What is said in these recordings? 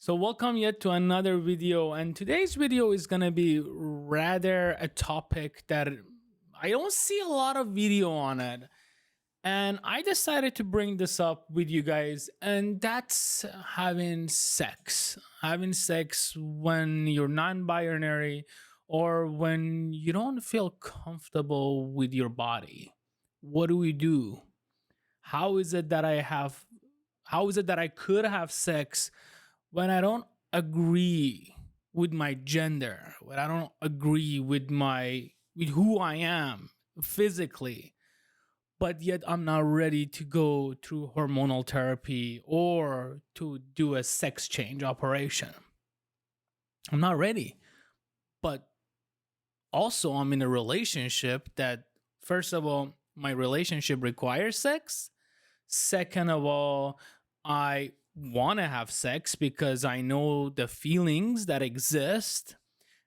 So welcome yet to another video, and today's video is gonna be rather a topic that I don't see a lot of video on it. And I decided to bring this up with you guys, and that's having sex. Having sex when you're non-binary or when you don't feel comfortable with your body. What do we do? How is it that I could have sex when I don't agree with my gender, when I don't agree with who I am physically, but yet I'm not ready to go through hormonal therapy or to do a sex change operation. I'm not ready. But also I'm in a relationship that, first of all, my relationship requires sex. Second of all, I want to have sex because I know the feelings that exist.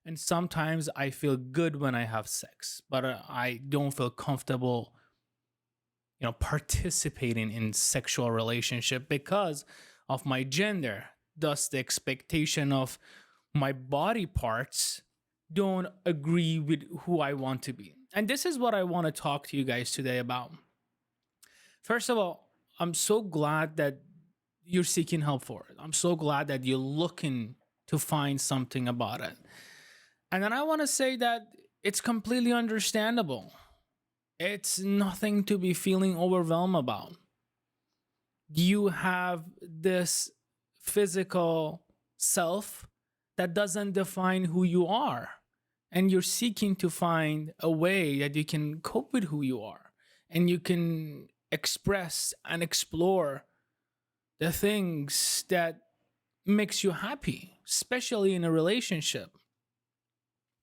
And sometimes I feel good when I have sex, but I don't feel comfortable, participating in sexual relationship because of my gender. Thus, the expectation of my body parts don't agree with who I want to be. And this is what I want to talk to you guys today about. First of all, I'm so glad that you're seeking help for it. I'm so glad that you're looking to find something about it. And then I want to say that it's completely understandable. It's nothing to be feeling overwhelmed about. You have this physical self that doesn't define who you are. And you're seeking to find a way that you can cope with who you are. And you can express and explore the things that makes you happy, especially in a relationship.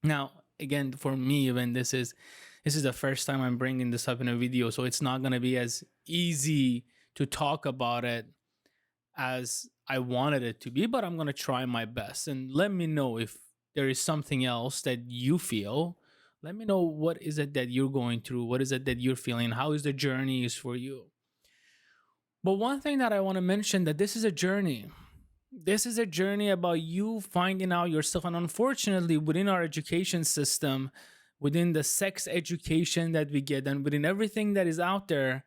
Now, again, for me, even this is the first time I'm bringing this up in a video, so it's not going to be as easy to talk about it as I wanted it to be, but I'm going to try my best. And let me know if there is something else that you feel. Let me know, what is it that you're going through? What is it that you're feeling? How is the journey is for you? But one thing that I want to mention, that this is a journey. This is a journey about you finding out yourself. And unfortunately, within our education system, within the sex education that we get, and within everything that is out there,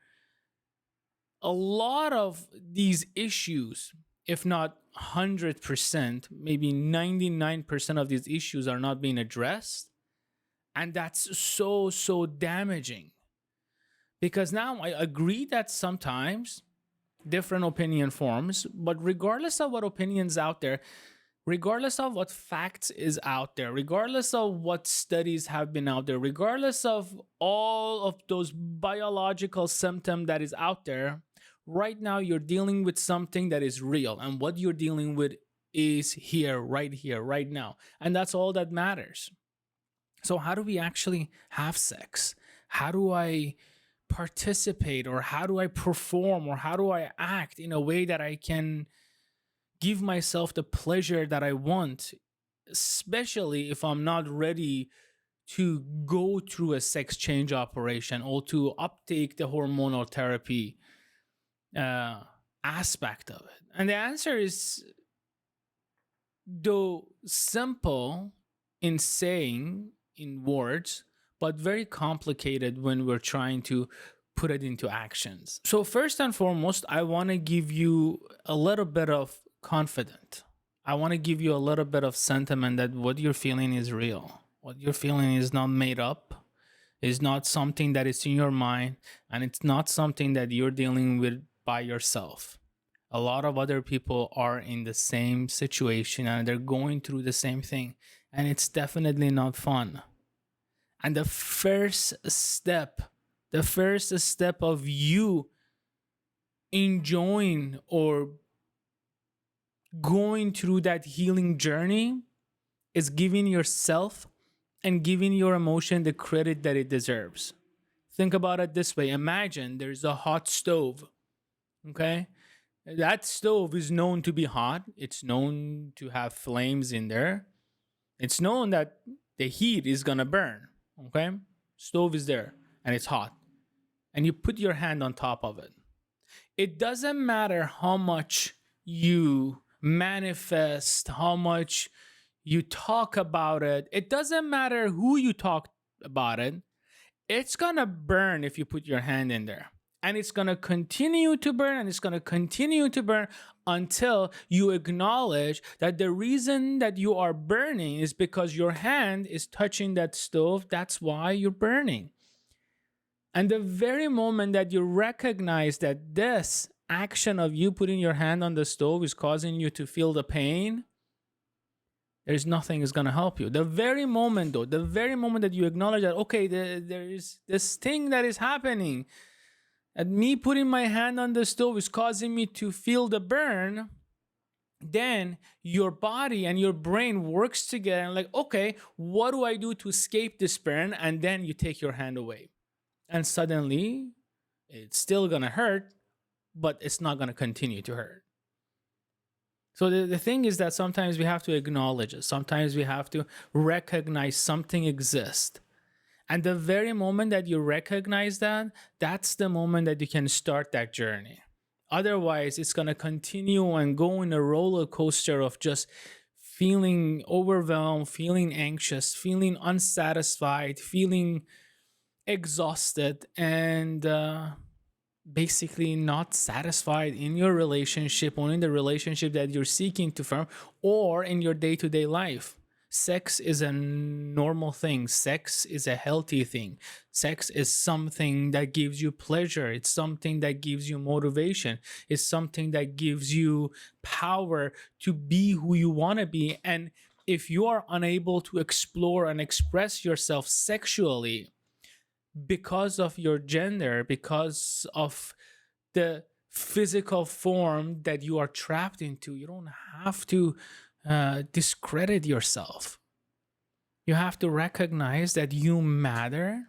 a lot of these issues, if not 100%, maybe 99% of these issues are not being addressed. And that's so damaging. Because now I agree that sometimes different opinion forms, but regardless of what opinions out there, regardless of what facts is out there, regardless of what studies have been out there, regardless of all of those biological symptoms that is out there, right now you're dealing with something that is real, and what you're dealing with is here, right now, and that's all that matters. So how do we actually have sex? How do I participate, or how do I perform, or how do I act in a way that I can give myself the pleasure that I want, especially if I'm not ready to go through a sex change operation or to uptake the hormonal therapy aspect of it? And the answer is, though simple in saying, in words, but very complicated when we're trying to put it into actions. So first and foremost, I want to give you a little bit of confidence. I want to give you a little bit of sentiment that what you're feeling is real. What you're feeling is not made up, is not something that is in your mind, and it's not something that you're dealing with by yourself. A lot of other people are in the same situation and they're going through the same thing, and it's definitely not fun. And the first step of you enjoying or going through that healing journey is giving yourself and giving your emotion the credit that it deserves. Think about it this way. Imagine there's a hot stove, okay? That stove is known to be hot. It's known to have flames in there. It's known that the heat is gonna burn. Okay, stove is there and it's hot, and you put your hand on top of it. It doesn't matter how much you manifest, how much you talk about it. It doesn't matter who you talk about it, it's gonna burn if you put your hand in there. And it's gonna continue to burn and it's gonna continue to burn until you acknowledge that the reason that you are burning is because your hand is touching that stove. That's why you're burning. And the very moment that you recognize that this action of you putting your hand on the stove is causing you to feel the pain, there's nothing is going to help you. The very moment, though, the very moment that you acknowledge that, okay, there is this thing that is happening, and me putting my hand on the stove is causing me to feel the burn, then your body and your brain works together and like, okay, what do I do to escape this burn? And then you take your hand away. And suddenly, it's still going to hurt, but it's not going to continue to hurt. So the thing is that sometimes we have to acknowledge it. Sometimes we have to recognize something exists. And the very moment that you recognize that, that's the moment that you can start that journey. Otherwise, it's going to continue and go in a roller coaster of just feeling overwhelmed, feeling anxious, feeling unsatisfied, feeling exhausted, and basically not satisfied in your relationship or in the relationship that you're seeking to form or in your day-to-day life. Sex is a normal thing. Sex is a healthy thing. Sex is something that gives you pleasure. It's something that gives you motivation. It's something that gives you power to be who you want to be. And if you are unable to explore and express yourself sexually because of your gender, because of the physical form that you are trapped into, you don't have to discredit yourself. You have to recognize that you matter.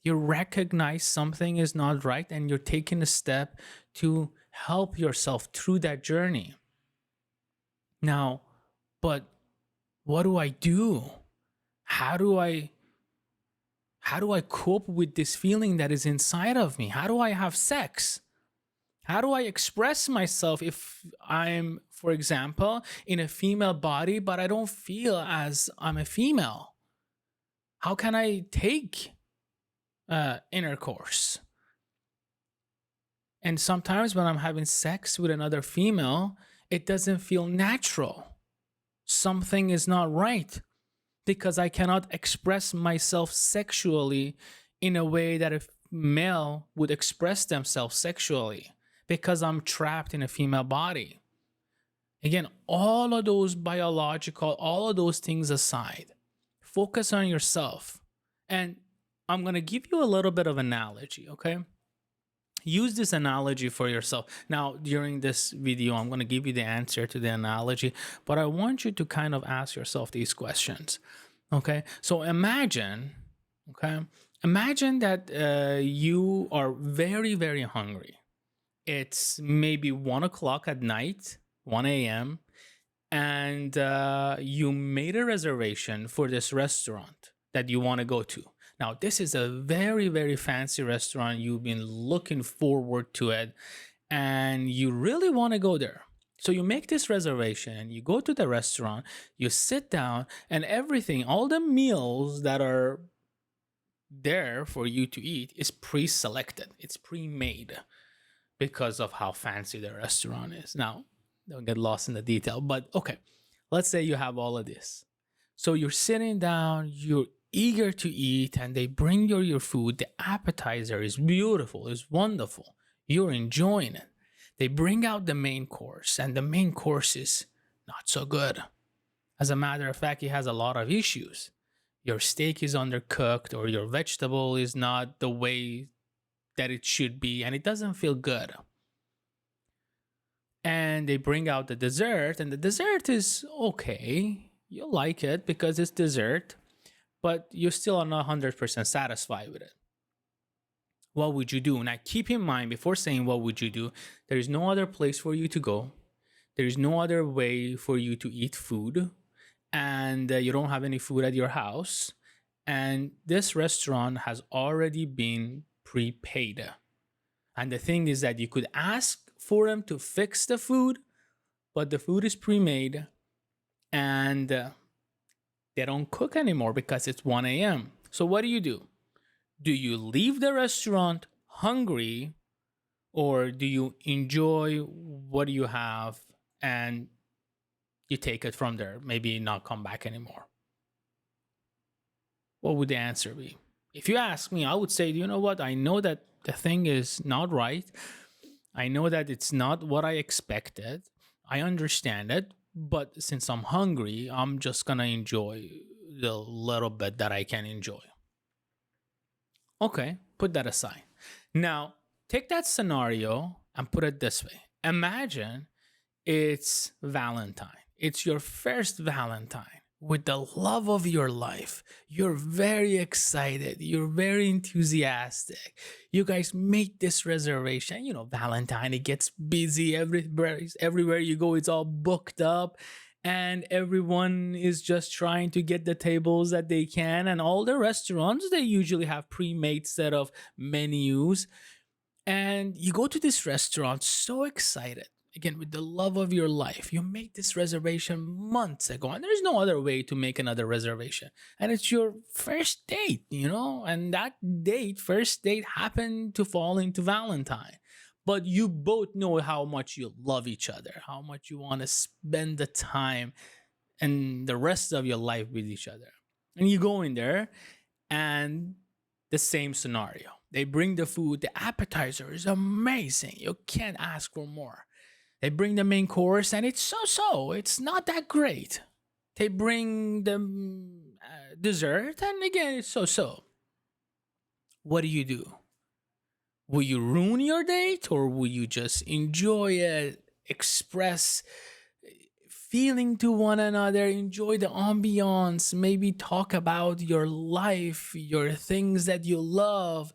You recognize something is not right, and you're taking a step to help yourself through that journey. Now, but what do I do? How do I cope with this feeling that is inside of me? How do I have sex? How do I express myself if I'm, for example, in a female body, but I don't feel as I'm a female? How can I take intercourse? And sometimes when I'm having sex with another female, it doesn't feel natural. Something is not right because I cannot express myself sexually in a way that a male would express themselves sexually, because I'm trapped in a female body. Again, all of those biological, all of those things aside, focus on yourself. And I'm going to give you a little bit of analogy, okay? Use this analogy for yourself. Now, during this video, I'm going to give you the answer to the analogy, but I want you to kind of ask yourself these questions, okay? So imagine that you are very, very hungry. It's maybe 1 o'clock at night, 1 a.m., and you made a reservation for this restaurant that you want to go to. Now, this is a very, very fancy restaurant. You've been looking forward to it, and you really want to go there. So you make this reservation, you go to the restaurant, you sit down, and everything, all the meals that are there for you to eat is pre-selected. It's pre-made, because of how fancy the restaurant is. Now, don't get lost in the detail, but okay, let's say you have all of this. So you're sitting down, you're eager to eat, and they bring you your food. The appetizer is beautiful, is wonderful. You're enjoying it. They bring out the main course, and the main course is not so good. As a matter of fact, it has a lot of issues. Your steak is undercooked, or your vegetable is not the way that it should be, and it doesn't feel good. And they bring out the dessert, and the dessert is okay. You like it because it's dessert, but you're still not 100% satisfied with it. What would you do? Now, keep in mind, before saying what would you do, there is no other place for you to go. There is no other way for you to eat food, and you don't have any food at your house. And this restaurant has already been prepaid. And the thing is that you could ask for them to fix the food, but the food is pre-made, and they don't cook anymore because it's 1 a.m. So what do you do? Do you leave the restaurant hungry, or do you enjoy what you have and you take it from there, maybe not come back anymore? What would the answer be? If you ask me, I would say, you know what? I know that the thing is not right. I know that it's not what I expected. I understand it. But since I'm hungry, I'm just going to enjoy the little bit that I can enjoy. Okay, put that aside. Now, take that scenario and put it this way. Imagine it's Valentine. It's your first Valentine with the love of your life. You're very excited. You're very enthusiastic. You guys make this reservation. You know, Valentine, it gets busy everywhere you go. It's all booked up. And everyone is just trying to get the tables that they can. And all the restaurants, they usually have pre-made set of menus. And you go to this restaurant so excited, again, with the love of your life. You make this reservation months ago, and there's no other way to make another reservation. And it's your first date, you know, and that first date, happened to fall into Valentine. But you both know how much you love each other, how much you want to spend the time and the rest of your life with each other. And you go in there, and the same scenario. They bring the food, the appetizer is amazing. You can't ask for more. They bring the main course, and it's so. It's not that great. They bring the dessert, and again, it's so. What do? Will you ruin your date, or will you just enjoy it, express feeling to one another, enjoy the ambiance, maybe talk about your life, your things that you love,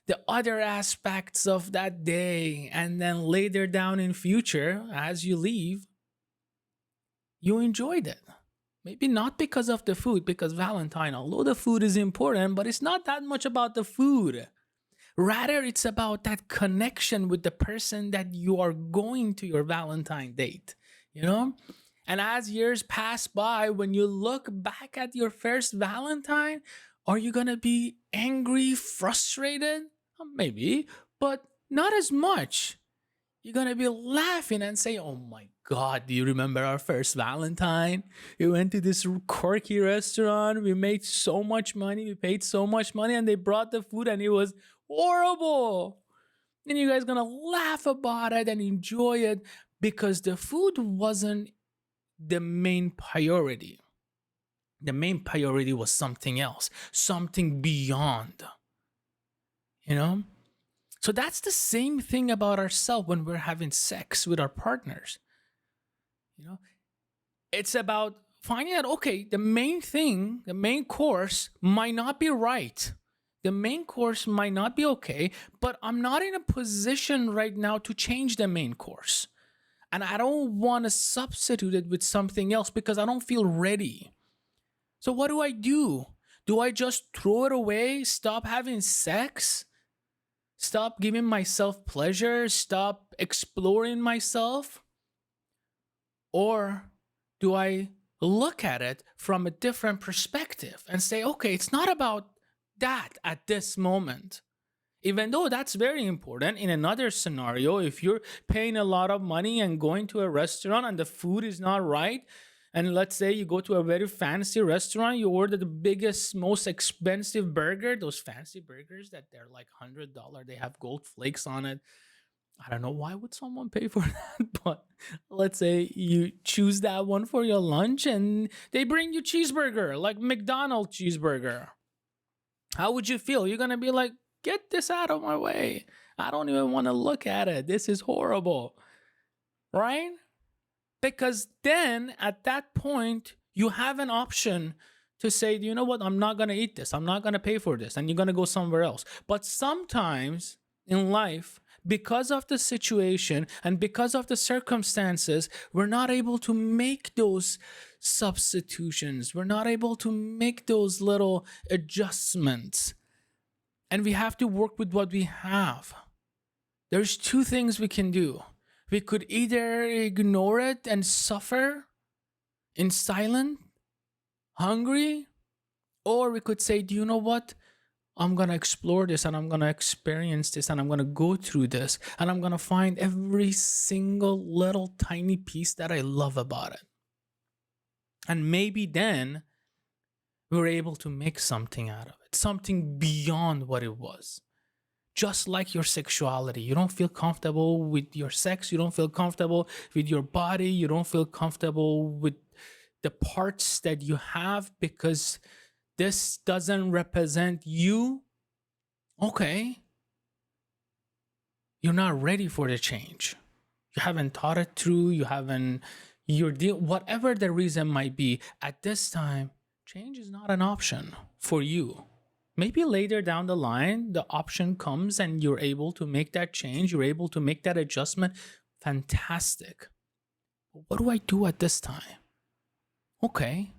the other aspects of that day, and then later down in future, as you leave, you enjoyed it. Maybe not because of the food, because Valentine, although the food is important, but it's not that much about the food. Rather, it's about that connection with the person that you are going to your Valentine date, you know? And as years pass by, when you look back at your first Valentine, are you going to be angry, frustrated? Maybe, but not as much. You're going to be laughing and say, oh my God, do you remember our first Valentine? We went to this quirky restaurant. We made so much money. We paid so much money, and they brought the food, and it was horrible. And you guys going to laugh about it and enjoy it because the food wasn't the main priority. The main priority was something else, something beyond. You know? So that's the same thing about ourselves when we're having sex with our partners. You know? It's about finding out, okay, the main thing, the main course might not be right. The main course might not be okay, but I'm not in a position right now to change the main course. And I don't want to substitute it with something else because I don't feel ready. So what do? Do I just throw it away, stop having sex, stop giving myself pleasure, stop exploring myself? Or do I look at it from a different perspective and say, okay, it's not about that at this moment? Even though that's very important. In another scenario, if you're paying a lot of money and going to a restaurant and the food is not right, and let's say you go to a very fancy restaurant, you order the biggest, most expensive burger, those fancy burgers that they're like $100, they have gold flakes on it. I don't know why would someone pay for that, but let's say you choose that one for your lunch and they bring you cheeseburger, like McDonald's cheeseburger. How would you feel? You're going to be like, get this out of my way. I don't even want to look at it. This is horrible. Right? Because then at that point, you have an option to say, you know what? I'm not going to eat this. I'm not going to pay for this. And you're going to go somewhere else. But sometimes in life, because of the situation and because of the circumstances, we're not able to make those substitutions. We're not able to make those little adjustments. And we have to work with what we have. There's two things we can do. We could either ignore it and suffer in silence, hungry, or we could say, do you know what? I'm going to explore this and I'm going to experience this and I'm going to go through this and I'm going to find every single little tiny piece that I love about it. And maybe then we're able to make something out of it, something beyond what it was. Just like your sexuality, you don't feel comfortable with your sex, you don't feel comfortable with your body, you don't feel comfortable with the parts that you have because this doesn't represent you. Okay, you're not ready for the change. You haven't thought it through, whatever the reason might be. At this time, change is not an option for you. Maybe later down the line, the option comes and you're able to make that change, you're able to make that adjustment. Fantastic. But what do I do at this time? Okay.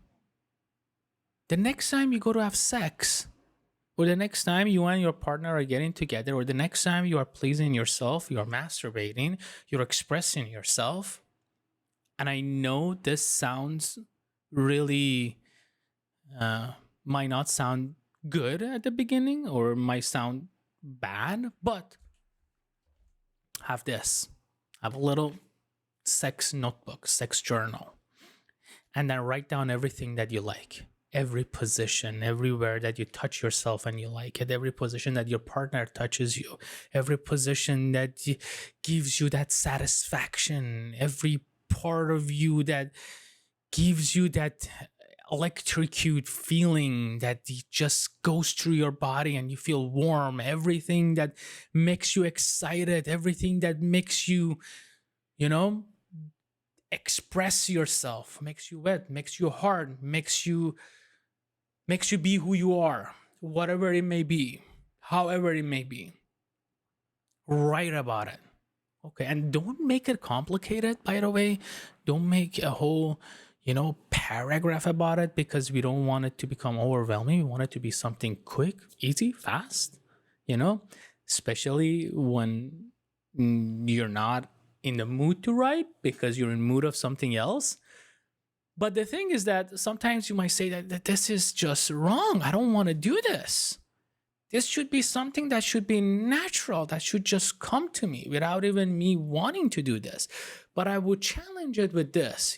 The next time you go to have sex, or the next time you and your partner are getting together, or the next time you are pleasing yourself, you are masturbating, you're expressing yourself. And I know this sounds really, might not sound good at the beginning or might sound bad, but have this. Have a little sex notebook, sex journal, and then write down everything that you like. Every position, everywhere that you touch yourself and you like it, every position that your partner touches you, every position that gives you that satisfaction, every part of you that gives you that electrocute feeling that just goes through your body and you feel warm, everything that makes you excited, everything that makes you, express yourself, makes you wet, makes you hard, makes you be who you are, whatever it may be, however it may be. Write about it. Okay, and don't make it complicated, by the way. Don't make a whole, paragraph about it because we don't want it to become overwhelming. We want it to be something quick, easy, fast, especially when you're not in the mood to write because you're in mood of something else. But the thing is that sometimes you might say that this is just wrong. I don't want to do this. This should be something that should be natural, that should just come to me without even me wanting to do this. But I would challenge it with this,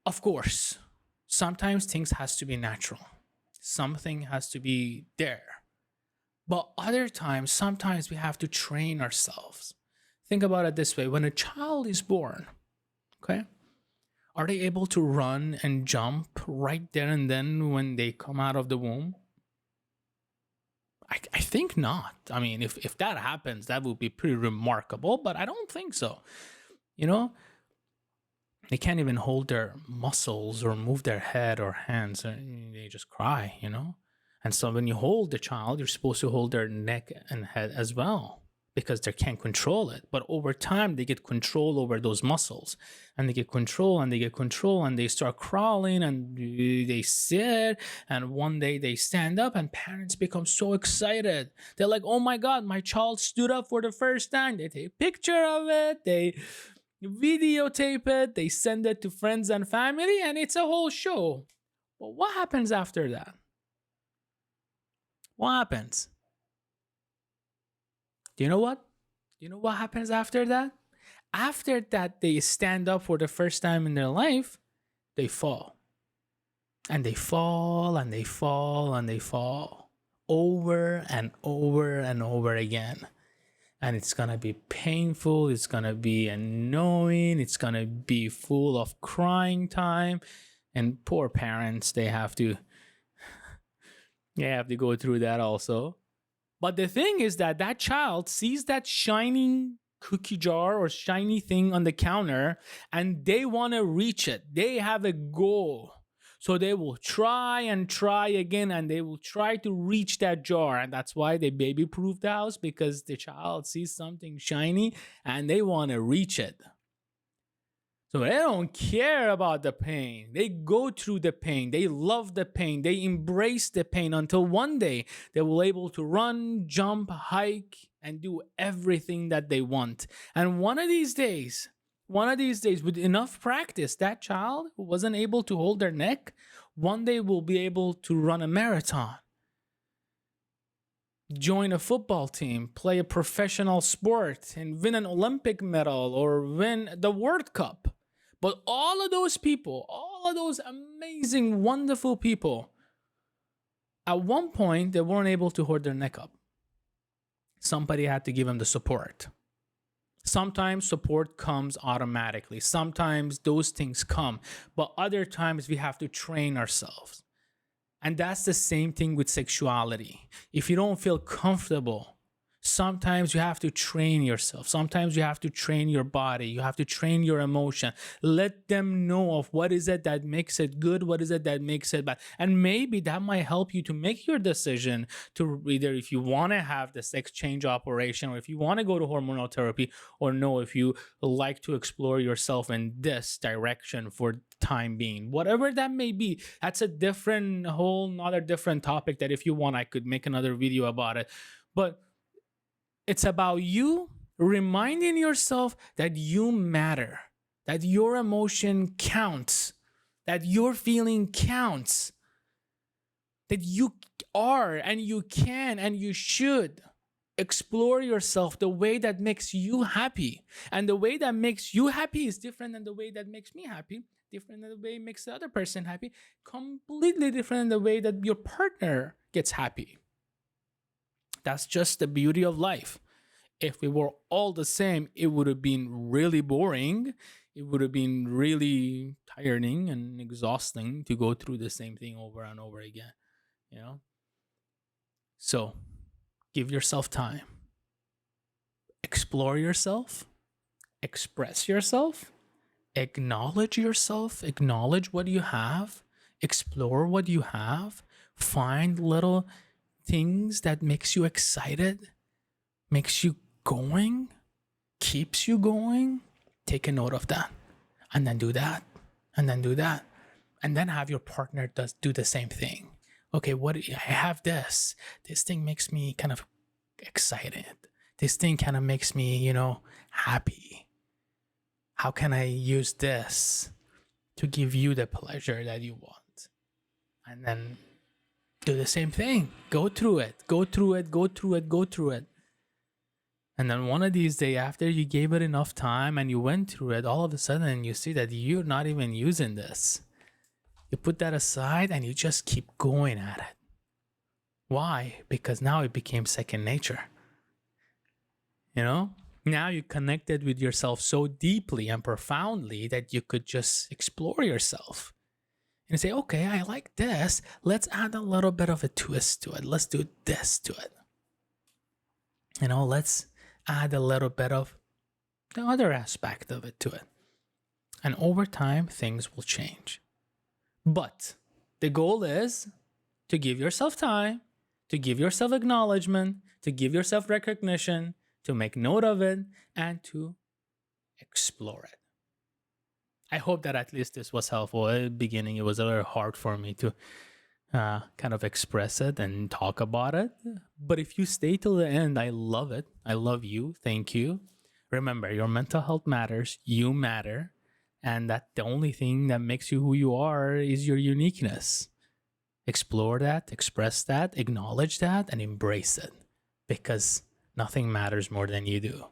Of course, sometimes things has to be natural. Something has to be there. But other times, sometimes we have to train ourselves. Think about it this way. When a child is born, okay, are they able to run and jump right there and then when they come out of the womb? I think not. I mean, if that happens, that would be pretty remarkable, but I don't think so. They can't even hold their muscles or move their head or hands. They just cry, And so when you hold the child, you're supposed to hold their neck and head as well because they can't control it. But over time, they get control over those muscles and they get control and they get control and they start crawling and they sit. And one day they stand up and parents become so excited. They're like, oh my God, my child stood up for the first time. They take a picture of it. They videotape it. They send it to friends and family and it's a whole show. But what happens after that? What happens? Do you know what? Do you know what happens after that? After that, they stand up for the first time in their life, they fall. And they fall and they fall and they fall over and over and over again. And it's going to be painful. It's going to be annoying. It's going to be full of crying time. And poor parents, they have to go through that also. But the thing is that child sees that shining cookie jar or shiny thing on the counter and they want to reach it. They have a goal. So they will try and try again and they will try to reach that jar. And that's why they baby-proof the house, because the child sees something shiny and they want to reach it. So they don't care about the pain. They go through the pain. They love the pain. They embrace the pain until one day they will able to run, jump, hike, and do everything that they want. And one of these days, with enough practice, that child who wasn't able to hold their neck, one day will be able to run a marathon, join a football team, play a professional sport, and win an Olympic medal or win the World Cup. But all of those people, all of those amazing, wonderful people, at one point, they weren't able to hold their neck up. Somebody had to give them the support. Sometimes support comes automatically. Sometimes those things come. But other times we have to train ourselves. And that's the same thing with sexuality. If you don't feel comfortable, sometimes you have to train yourself. Sometimes you have to train your body. You have to train your emotion. Let them know of what is it that makes it good, what is it that makes it bad. And maybe that might help you to make your decision to either if you want to have the sex change operation, or if you want to go to hormonal therapy, or no, if you like to explore yourself in this direction for time being. Whatever that may be, that's a different, whole another different topic that if you want, I could make another video about it. But it's about you reminding yourself that you matter, that your emotion counts, that your feeling counts, that you are and you can and you should explore yourself the way that makes you happy. And the way that makes you happy is different than the way that makes me happy, different than the way it makes the other person happy, completely different than the way that your partner gets happy. That's just the beauty of life. If we were all the same, it would have been really boring. It would have been really tiring and exhausting to go through the same thing over and over again, you know? So give yourself time. Explore yourself. Express yourself. Acknowledge yourself. Acknowledge what you have. Explore what you have. Find little things that makes you excited, makes you going, keeps you going. Take a note of that, and then do that, and then do that, and then have your partner do the same thing. Okay, what I have this thing makes me kind of excited. This thing kind of makes me, happy. How can I use this to give you the pleasure that you want? And then do the same thing. Go through it. And then one of these days, after you gave it enough time and you went through it, all of a sudden you see that you're not even using this. You put that aside and you just keep going at it. Why? Because now it became second nature. Now you connected with yourself so deeply and profoundly that you could just explore yourself. And say, okay, I like this. Let's add a little bit of a twist to it. Let's do this to it. Let's add a little bit of the other aspect of it to it. And over time, things will change. But the goal is to give yourself time, to give yourself acknowledgement, to give yourself recognition, to make note of it, and to explore it. I hope that at least this was helpful. At the beginning, it was a little hard for me to kind of express it and talk about it. But if you stay till the end, I love it. I love you. Thank you. Remember, your mental health matters. You matter. And that the only thing that makes you who you are is your uniqueness. Explore that, express that, acknowledge that, and embrace it. Because nothing matters more than you do.